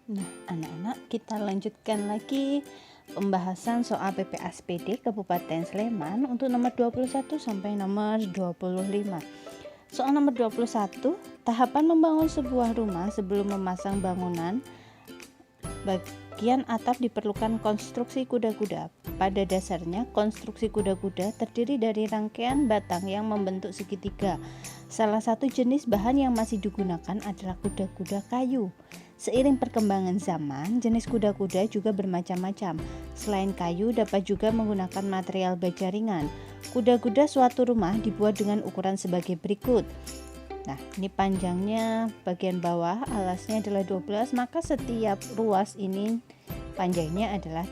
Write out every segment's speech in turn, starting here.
Nah, anak-anak, kita lanjutkan lagi pembahasan soal PPASPD Kabupaten Sleman untuk nomor 21 sampai nomor 25. Soal nomor 21, tahapan membangun sebuah rumah sebelum memasang bangunan. Bagian atap diperlukan konstruksi kuda-kuda. Pada dasarnya, konstruksi kuda-kuda terdiri dari rangkaian batang yang membentuk segitiga. Salah satu jenis bahan yang masih digunakan adalah kuda-kuda kayu. Seiring perkembangan zaman, jenis kuda-kuda juga bermacam-macam. Selain kayu, dapat juga menggunakan material baja ringan. Kuda-kuda suatu rumah dibuat dengan ukuran sebagai berikut. Nah, ini panjangnya bagian bawah, alasnya adalah 12, maka setiap ruas ini panjangnya adalah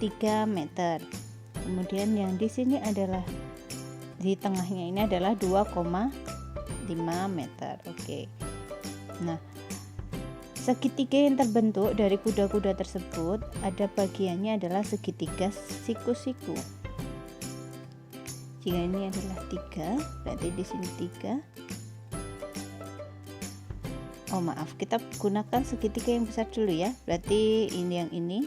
3 meter. Kemudian yang di sini adalah di tengahnya ini adalah 2,5 meter. Oke. Nah, segitiga yang terbentuk dari kuda-kuda tersebut ada bagiannya adalah segitiga siku-siku. Jika ini adalah 3, berarti di sini 3. Oh maaf, kita gunakan segitiga yang besar dulu ya. Berarti ini yang ini.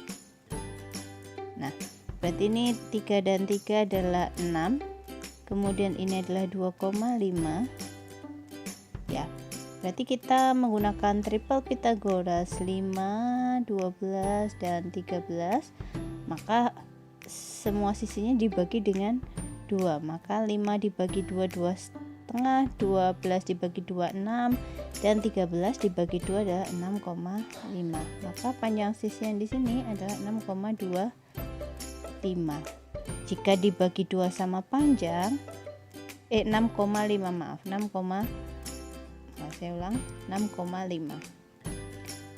Nah, berarti ini 3 dan 3 adalah 6. Kemudian ini adalah 2,5. Ya. Berarti kita menggunakan triple Pythagoras 5, 12 dan 13. Maka semua sisinya dibagi dengan 2. Maka 5 dibagi 2, 2,5, 12 dibagi 2, 6, dan 13 dibagi 2 adalah 6,5. Maka panjang sisi yang di sini adalah 6,25. Jika dibagi 2 sama panjang 6,5, maaf, 6,5.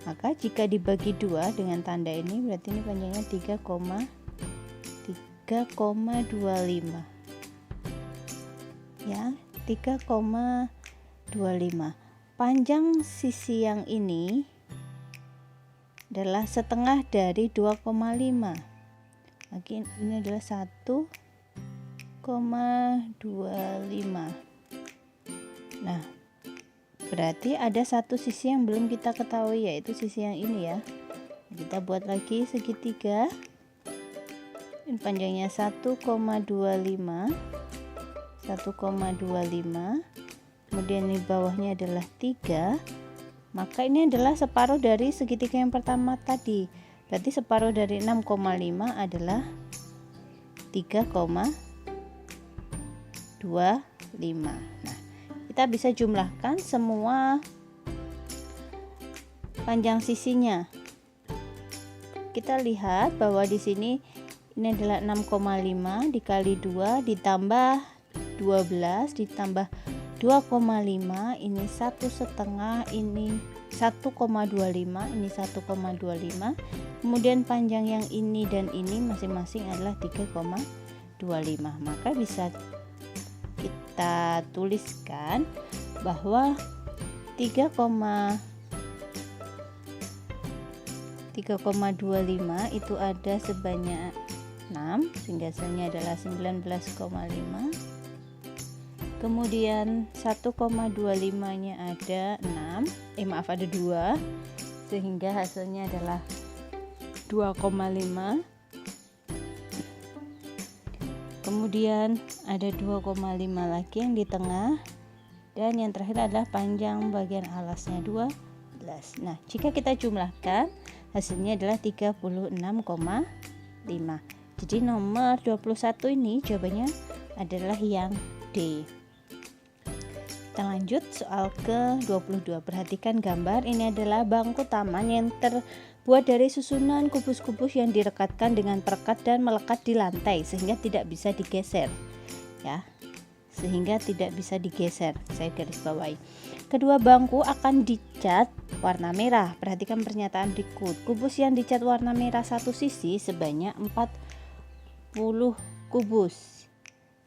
Maka jika dibagi 2 dengan tanda ini berarti ini panjangnya 3,25. Ya, 3,25. Panjang sisi yang ini adalah setengah dari 2,5. Lagi ini adalah 1,25. Nah, berarti ada satu sisi yang belum kita ketahui, yaitu sisi yang ini ya. Kita buat lagi segitiga. Ini panjangnya 1,25. Kemudian di bawahnya adalah 3. Maka ini adalah separuh dari segitiga yang pertama tadi. Berarti separuh dari 6,5 adalah 3,25. Nah, kita bisa jumlahkan semua panjang sisinya. Kita lihat bahwa di sini ini adalah 6,5 dikali 2 ditambah 12 ditambah 2,5, ini 1,5, ini 1,25, ini 1,25. Kemudian panjang yang ini dan ini masing-masing adalah 3,25. Maka bisa kita tuliskan bahwa 3,25 itu ada sebanyak 6, sehingga hasilnya adalah 19,5. Kemudian 1,25 nya ada 6, ada 2, sehingga hasilnya adalah 2,5. Kemudian ada 2,5 lagi yang di tengah, dan yang terakhir adalah panjang bagian alasnya 12. Nah, jika kita jumlahkan hasilnya adalah 36,5. Jadi nomor 21 ini jawabannya adalah yang D. Kita lanjut soal ke-22. Perhatikan gambar. Ini adalah bangku taman yang terbuat dari susunan kubus-kubus yang direkatkan dengan perekat dan melekat di lantai sehingga tidak bisa digeser. Ya. Sehingga tidak bisa digeser. Saya garis bawahi. Kedua bangku akan dicat warna merah. Perhatikan pernyataan berikut. Kubus yang dicat warna merah satu sisi sebanyak 40 kubus.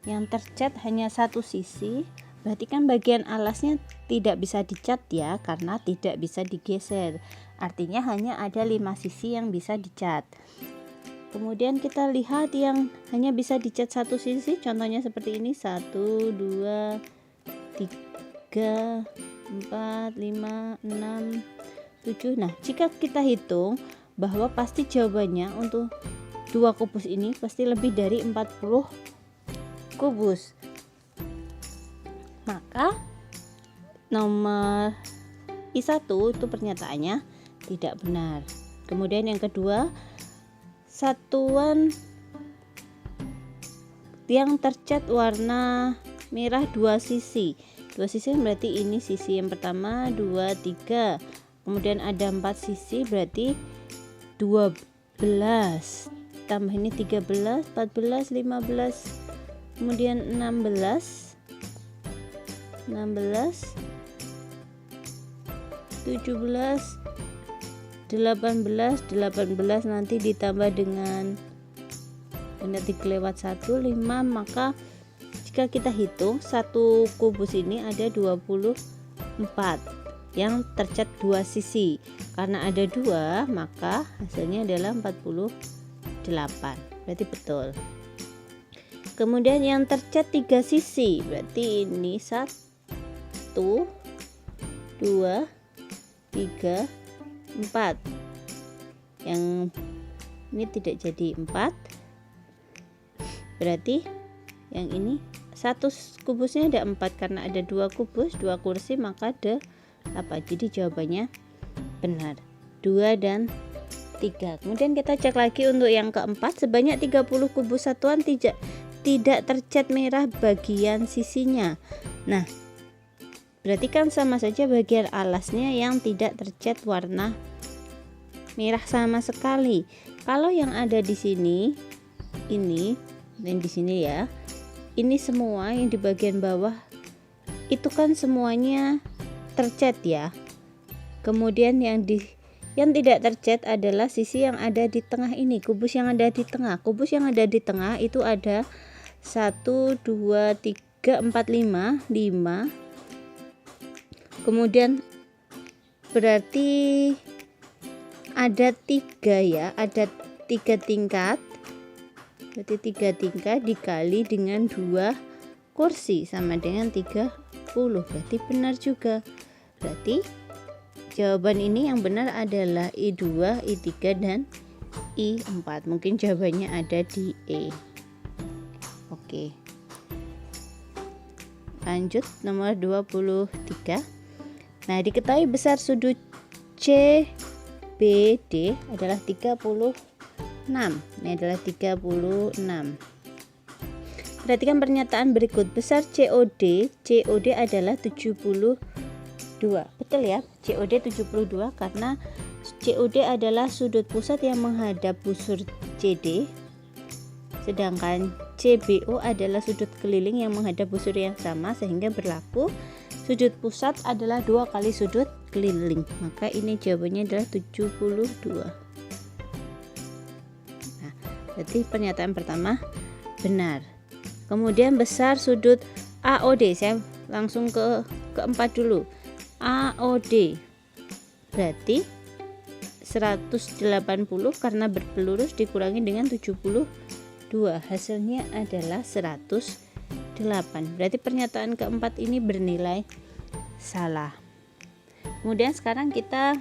Yang tercat hanya satu sisi. Berarti kan bagian alasnya tidak bisa dicat ya, karena tidak bisa digeser. Artinya hanya ada 5 sisi yang bisa dicat. Kemudian kita lihat yang hanya bisa dicat satu sisi, contohnya seperti ini, 1, 2, 3, 4, 5, 6, 7, 7. Nah, jika kita hitung bahwa pasti jawabannya untuk 2 kubus ini pasti lebih dari 40 kubus. Maka nomor I1 itu pernyataannya tidak benar. Kemudian yang kedua, satuan yang tercat warna merah 2 sisi. 2 sisi berarti ini sisi yang pertama, 2, 3. Kemudian ada 4 sisi berarti 12. Tambah ini 13, 14, 15. Kemudian 16, 17, 18 nanti ditambah dengan nanti kelewat 1, 5. Maka jika kita hitung satu kubus ini ada 24 yang tercat 2 sisi. Karena ada 2 maka hasilnya adalah 48, berarti betul. Kemudian yang tercat 3 sisi berarti ini 1, 2, 3, 4. Yang ini tidak jadi 4, berarti yang ini satu kubusnya ada 4 karena ada 2 kubus 2 kursi maka ada 8. Jadi jawabannya benar 2 dan 3. Kemudian kita cek lagi untuk yang keempat, sebanyak 30 kubus satuan tidak tercat merah bagian sisinya. Nah, berarti kan sama saja bagian alasnya yang tidak tercat warna merah sama sekali. Kalau yang ada di sini ini dan di sini ya, ini semua yang di bagian bawah itu kan semuanya tercat ya. Kemudian yang tidak tercat adalah sisi yang ada di tengah ini, kubus yang ada di tengah. Kubus yang ada di tengah itu ada 1, 2, 3, 4, 5. Kemudian berarti ada 3 ya, ada 3 tingkat. Berarti 3 tingkat dikali dengan 2 kursi sama dengan 30. Berarti benar juga. Berarti jawaban ini yang benar adalah I2, I3 dan I4. Mungkin jawabannya ada di E. Oke. Lanjut nomor 23. Nah, diketahui besar sudut CBD adalah 36. Ini adalah 36. Perhatikan pernyataan berikut. Besar COD adalah 72. Betul ya, COD 72 karena COD adalah sudut pusat yang menghadap busur CD, sedangkan CBO adalah sudut keliling yang menghadap busur yang sama, sehingga berlaku sudut pusat adalah 2 kali sudut keliling. Maka ini jawabannya adalah 72. Nah, berarti pernyataan pertama benar. Kemudian besar sudut AOD, saya langsung ke keempat dulu. AOD berarti 180 karena berpelurus dikurangi dengan 72, hasilnya adalah 108. Berarti pernyataan keempat ini bernilai salah. Kemudian sekarang kita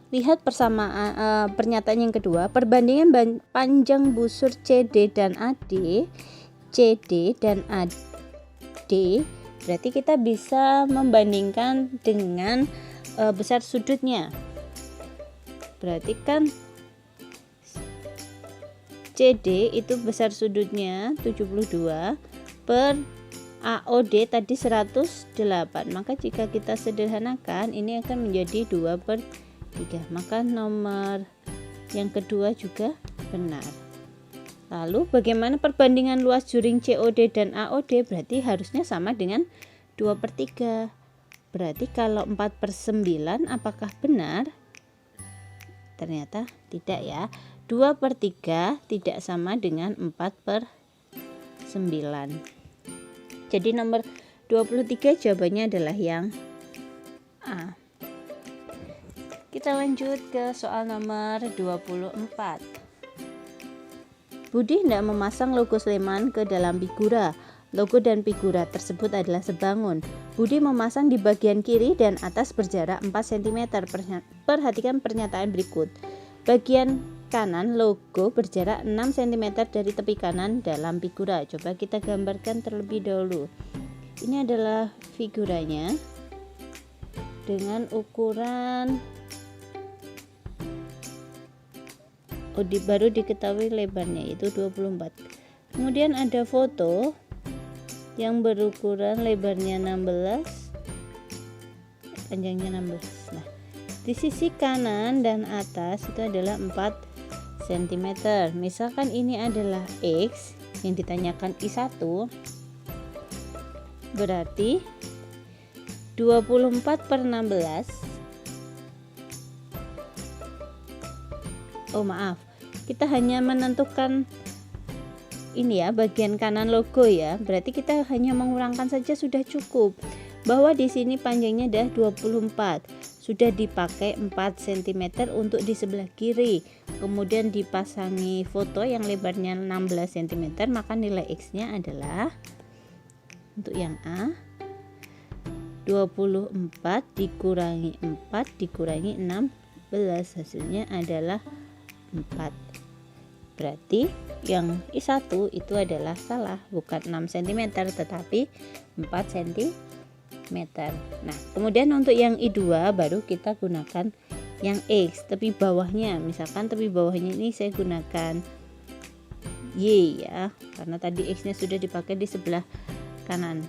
lihat persamaan pernyataan yang kedua. Perbandingan panjang busur CD dan AD berarti kita bisa membandingkan dengan besar sudutnya. Berarti kan CD itu besar sudutnya 72 per AOD tadi 108. Maka jika kita sederhanakan ini akan menjadi 2/3. Maka nomor yang kedua juga benar. Lalu bagaimana perbandingan luas juring COD dan AOD? Berarti harusnya sama dengan 2/3. Berarti kalau 4/9 apakah benar? Ternyata tidak ya. 2/3 tidak sama dengan 4/9. Jadi nomor 23 jawabannya adalah yang A. Kita lanjut ke soal nomor 24. Budi hendak memasang logo Sleman ke dalam figura. Logo dan figura tersebut adalah sebangun. Budi memasang di bagian kiri dan atas berjarak 4 cm. Perhatikan pernyataan berikut. Bagian kanan logo berjarak 6 cm dari tepi kanan dalam figura. Coba kita gambarkan terlebih dahulu. Ini adalah figuranya dengan ukuran baru diketahui lebarnya yaitu 24. Kemudian ada foto yang berukuran lebarnya 16, panjangnya 16. Nah, di sisi kanan dan atas itu adalah 4 cm. Misalkan ini adalah X yang ditanyakan I1, berarti 24/16. Oh maaf, kita hanya menentukan ini ya, bagian kanan logo ya. Berarti kita hanya mengurangkan saja sudah cukup. Bahwa di sini panjangnya adalah 24. Sudah dipakai 4 cm untuk di sebelah kiri. Kemudian dipasangi foto yang lebarnya 16 cm, maka nilai X-nya adalah untuk yang A 24 dikurangi 4 dikurangi 16, hasilnya adalah 4. Berarti yang I1 itu adalah salah, bukan 6 cm tetapi 4 cm. Nah, kemudian untuk yang I2 baru kita gunakan yang X, tepi bawahnya. Misalkan tepi bawahnya ini saya gunakan Y ya, karena tadi X-nya sudah dipakai di sebelah kanan.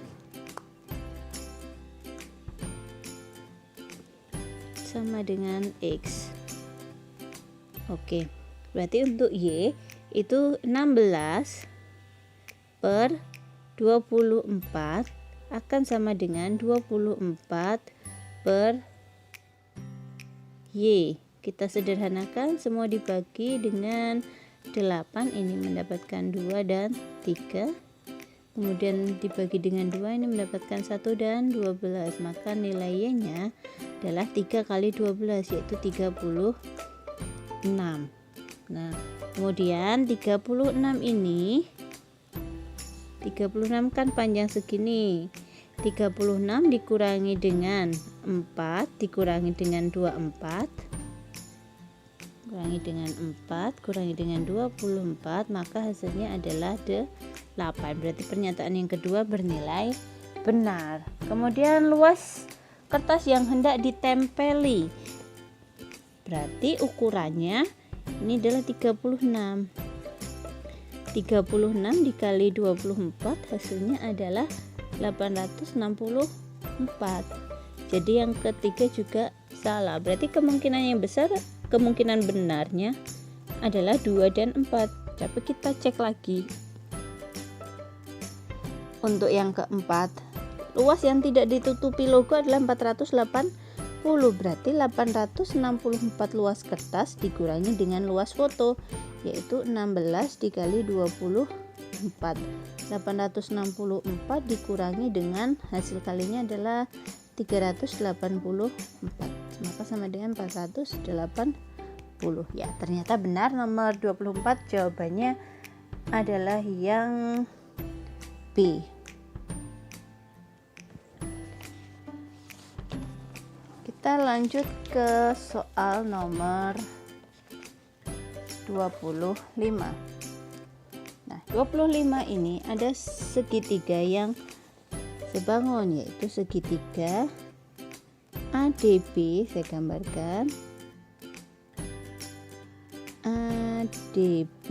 Sama dengan X. Oke, berarti untuk Y itu 16 per 24 akan sama dengan 24 per Y. Kita sederhanakan, semua dibagi dengan 8, ini mendapatkan 2 dan 3. Kemudian dibagi dengan 2, ini mendapatkan 1 dan 12. Maka nilai Y-nya adalah 3 kali 12, yaitu 36. Nah, kemudian 36 ini 36 kan panjang segini. 36 dikurangi dengan 4 dikurangi dengan 24 kurangi dengan 4 kurangi dengan 24, maka hasilnya adalah 8. Berarti pernyataan yang kedua bernilai benar. Kemudian luas kertas yang hendak ditempeli, berarti ukurannya ini adalah 36 dikali 24, hasilnya adalah 864. Jadi yang ketiga juga salah. Berarti kemungkinan yang besar, kemungkinan benarnya adalah 2 dan 4. Coba kita cek lagi. Untuk yang keempat, luas yang tidak ditutupi logo adalah 480. Berarti 864 luas kertas dikurangi dengan luas foto, yaitu 16 dikali 24. 864 dikurangi dengan hasil kalinya adalah 384, maka sama dengan 480. Ya, ternyata benar nomor 24, jawabannya adalah yang B. Kita lanjut ke soal nomor 25. Nah, 25 ini ada segitiga yang sebangun, yaitu segitiga ADB. Saya gambarkan ADB,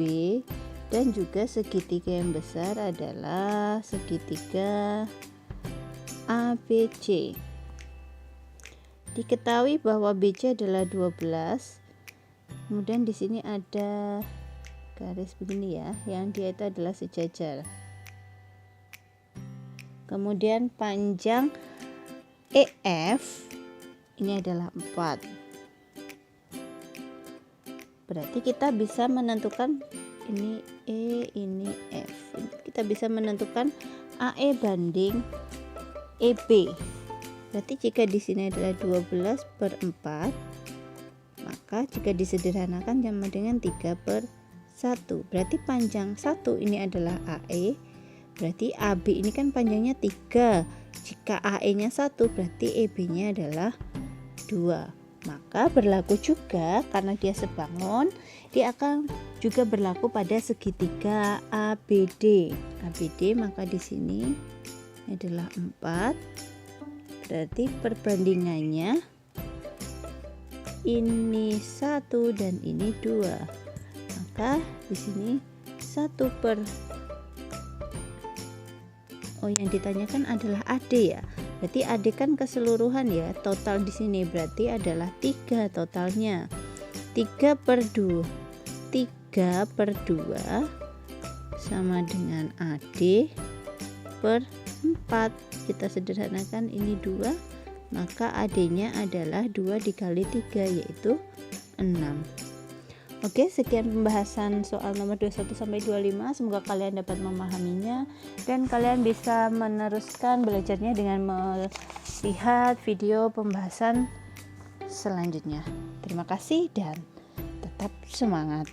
dan juga segitiga yang besar adalah segitiga ABC. Diketahui bahwa BC adalah 12. Kemudian di sini ada garis begini ya, yang dia itu adalah sejajar. Kemudian panjang EF ini adalah 4. Berarti kita bisa menentukan ini E, ini F. Kita bisa menentukan AE banding EB. Berarti jika di sini adalah 12/4, maka jika disederhanakan sama dengan 3/1. Berarti panjang 1 ini adalah AE. Berarti AB ini kan panjangnya 3. Jika AE-nya 1 berarti EB-nya adalah 2. Maka berlaku juga karena dia sebangun, dia akan juga berlaku pada segitiga ABD. ABD maka di sini adalah 4. Berarti perbandingannya ini 1 dan ini 2. Maka di sini 1 per yang ditanyakan adalah AD ya. Berarti AD kan keseluruhan ya. Total di sini berarti adalah 3 totalnya. 3 per 2 sama dengan AD per 4. Kita sederhanakan ini 2, maka AD-nya adalah 2 dikali 3 yaitu 6. Oke, sekian pembahasan soal nomor 21 sampai 25. Semoga kalian dapat memahaminya dan kalian bisa meneruskan belajarnya dengan melihat video pembahasan selanjutnya. Terima kasih dan tetap semangat.